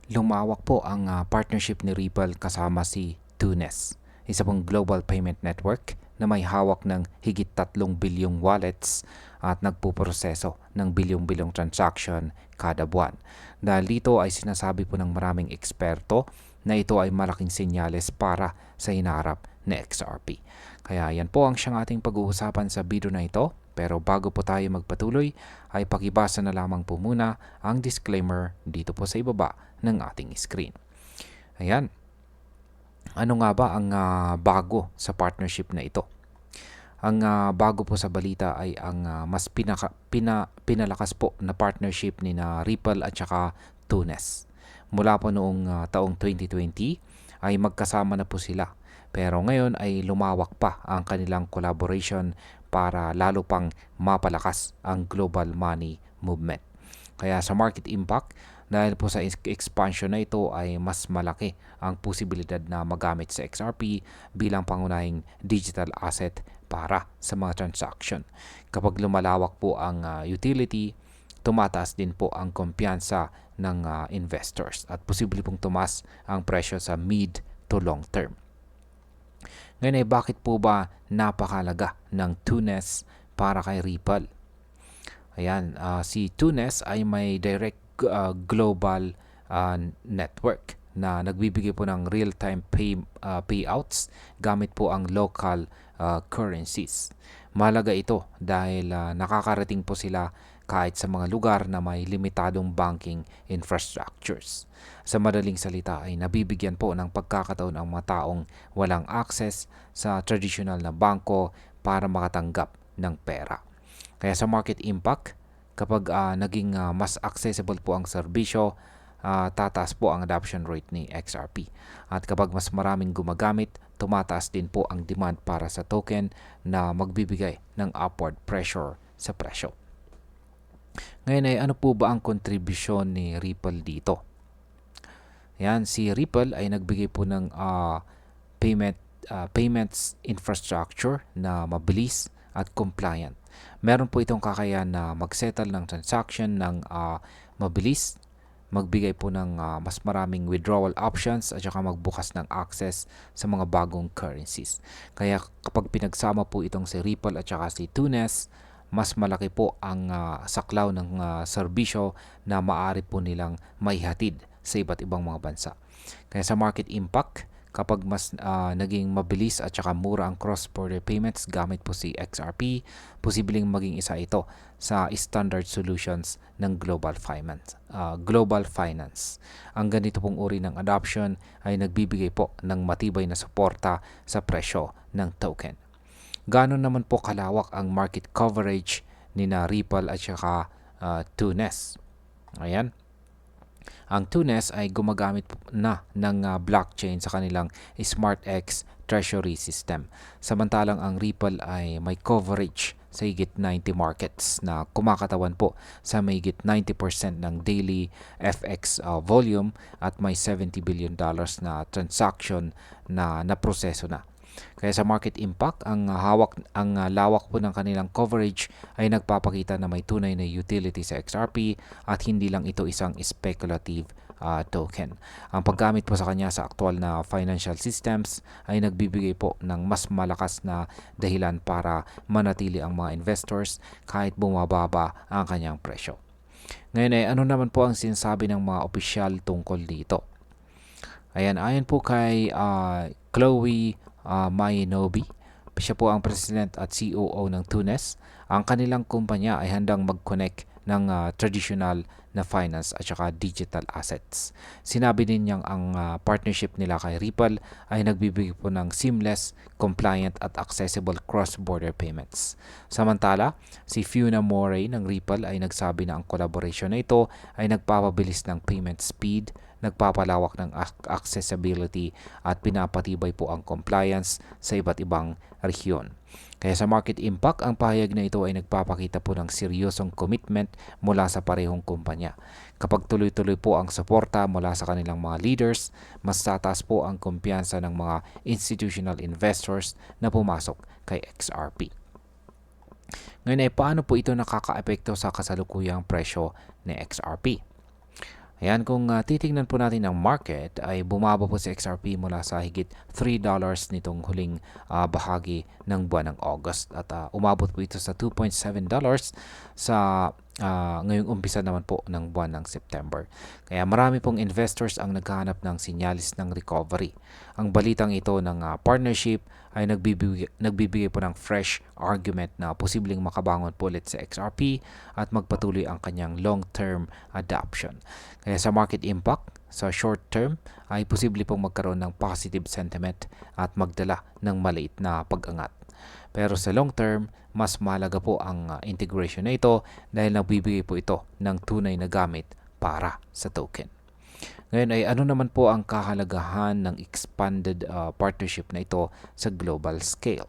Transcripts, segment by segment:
Lumawak po ang partnership ni Ripple kasama si Tunes, isa pong global payment network na may hawak ng higit 3 bilyong wallets at nagpuproseso ng bilyong-bilyong transaction kada buwan. Dahil dito ay sinasabi po ng maraming eksperto na ito ay malaking senyales para sa hinaharap na XRP. Kaya yan po ang siyang ating pag-uusapan sa video na ito. Pero bago po tayo magpatuloy, ay pakibasa na lamang po muna ang disclaimer dito po sa ibaba ng ating screen. Ayan. Ano nga ba ang bago sa partnership na ito? Ang bago po sa balita ay ang mas pinalakas po na partnership ni na Ripple at saka Tunes. Mula po noong taong 2020 ay magkasama na po sila. Pero ngayon ay lumawak pa ang kanilang collaboration para lalo pang mapalakas ang global money movement. Kaya sa market impact, dahil po sa expansion na ito ay mas malaki ang posibilidad na magamit sa XRP bilang pangunahing digital asset para sa mga transaction. Kapag lumalawak po ang utility, tumataas din po ang kumpiyansa ng investors at posible pong tumaas ang presyo sa mid to long term. Ngayon ay bakit po ba napakalaga ng Tunes para kay Ripple? Ayan, si Tunes ay may direct global network na nagbibigay po ng real-time payouts gamit po ang local currencies. Malaga ito dahil nakakarating po sila kahit sa mga lugar na may limitadong banking infrastructures. Sa madaling salita ay nabibigyan po ng pagkakataon ang mga taong walang access sa traditional na bangko para makatanggap ng pera. Kaya sa market impact, kapag naging mas accessible po ang serbisyo, tataas po ang adoption rate ni XRP. At kapag mas maraming gumagamit, tumataas din po ang demand para sa token na magbibigay ng upward pressure sa presyo. Ngayon ay ano po ba ang kontribusyon ni Ripple dito? Yan, si Ripple ay nagbigay po ng payments infrastructure na mabilis at compliant. Meron po itong kakayahan na mag-settle ng transaction ng mabilis, magbigay po ng mas maraming withdrawal options at saka magbukas ng access sa mga bagong currencies. Kaya kapag pinagsama po itong si Ripple at saka si Tunes, mas malaki po ang saklaw ng serbisyo na maaari po nilang maihatid sa iba't ibang mga bansa. Kaya sa market impact, kapag mas naging mabilis at saka mura ang cross-border payments gamit po si XRP, posibleng maging isa ito sa standard solutions ng global finance. Ang ganito pong uri ng adoption ay nagbibigay po ng matibay na suporta sa presyo ng token. Gaano naman po kalawak ang market coverage ni na Ripple at saka Tunes? Ayan. Ang Tunes ay gumagamit na ng blockchain sa kanilang SmartX treasury system. Samantalang ang Ripple ay may coverage sa higit 90 markets na kumakatawan po sa may higit 90% ng daily FX volume at may $70 billion na transaction na naproseso na. Kaya sa market impact, ang lawak po ng kanilang coverage ay nagpapakita na may tunay na utility sa XRP at hindi lang ito isang speculative token. Ang paggamit po sa kanya sa aktual na financial systems ay nagbibigay po ng mas malakas na dahilan para manatili ang mga investors kahit bumababa ang kanyang presyo. Ngayon ay ano naman po ang sinasabi ng mga opisyal tungkol dito? Ayan, ayon po kay Chloe Mayenobi, siya po ang President at COO ng Tunes. Ang kanilang kumpanya ay handang mag-connect ng traditional na finance at saka digital assets. Sinabi din niyang ang partnership nila kay Ripple ay nagbibigay po ng seamless, compliant at accessible cross-border payments. Samantala, si Fiona Moray ng Ripple ay nagsabi na ang collaboration na ito ay nagpapabilis ng payment speed, nagpapalawak ng accessibility at pinapatibay po ang compliance sa iba't ibang rehiyon. Kaya sa market impact, ang pahayag na ito ay nagpapakita po ng seryosong commitment mula sa parehong kumpanya. Kapag tuloy-tuloy po ang suporta mula sa kanilang mga leaders, mas tataas po ang kumpiyansa ng mga institutional investors na pumasok kay XRP. Ngayon ay paano po ito nakakaapekto sa kasalukuyang presyo ni XRP? Ayan, kung titingnan po natin ang market ay bumaba po si XRP mula sa higit $3 nitong huling bahagi ng buwan ng August at umabot po ito sa $2.7 sa ngayong umpisa naman po ng buwan ng September. Kaya marami pong investors ang naghahanap ng sinyalis ng recovery. Ang balitang ito ng partnership ay nagbibigay po ng fresh argument na posibleng makabangon po ulit sa XRP at magpatuloy ang kanyang long-term adoption. Kaya sa market impact, sa short term ay posible pong magkaroon ng positive sentiment at magdala ng maliit na pag-angat. Pero sa long term, mas mahalaga po ang integration na ito dahil nagbibigay po ito ng tunay na gamit para sa token. Ngayon ay ano naman po ang kahalagahan ng expanded partnership na ito sa global scale?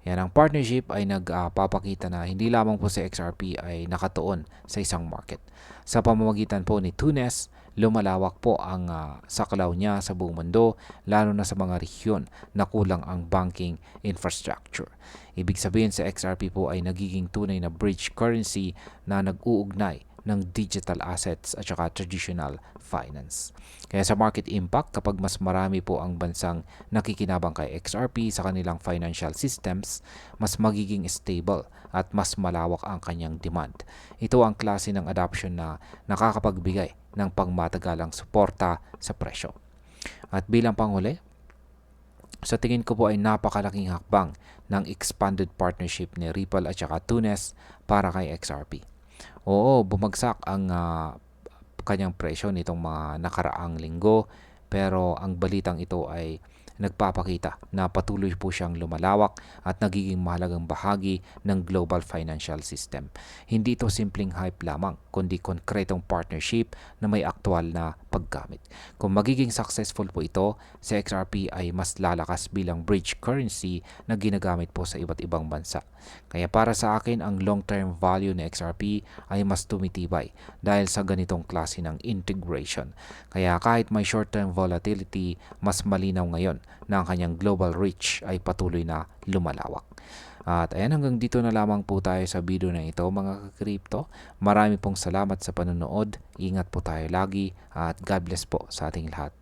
Yan, ang partnership ay nagpapakita na hindi lamang po si XRP ay nakatuon sa isang market. Sa pamamagitan po ni Tunes, lumalawak po ang saklaw niya sa buong mundo, lalo na sa mga rehiyon na kulang ang banking infrastructure. Ibig sabihin sa XRP po ay nagiging tunay na bridge currency na nag-uugnay ng digital assets at saka traditional finance. Kaya sa market impact, kapag mas marami po ang bansang nakikinabang kay XRP sa kanilang financial systems, mas magiging stable at mas malawak ang kanyang demand. Ito ang klase ng adoption na nakakapagbigay ng pangmatagalang suporta sa presyo. At bilang panghuli, sa tingin ko po ay napakalaking hakbang ng expanded partnership ni Ripple at saka Tunes para kay XRP. Oo, bumagsak ang kanyang presyo nitong mga nakaraang linggo, pero ang balitang ito ay nagpapakita na patuloy po siyang lumalawak at nagiging mahalagang bahagi ng global financial system. Hindi ito simpleng hype lamang, kundi konkretong partnership na may aktual na paggamit. Kung magiging successful po ito, si XRP ay mas lalakas bilang bridge currency na ginagamit po sa iba't ibang bansa. Kaya para sa akin, ang long-term value ng XRP ay mas tumitibay dahil sa ganitong klase ng integration. Kaya kahit may short-term volatility, mas malinaw ngayon na ang kanyang global reach ay patuloy na lumalawak. At ayan, hanggang dito na lamang po tayo sa video na ito mga ka-crypto. Marami pong salamat sa panonood. Ingat po tayo lagi at God bless po sa ating lahat.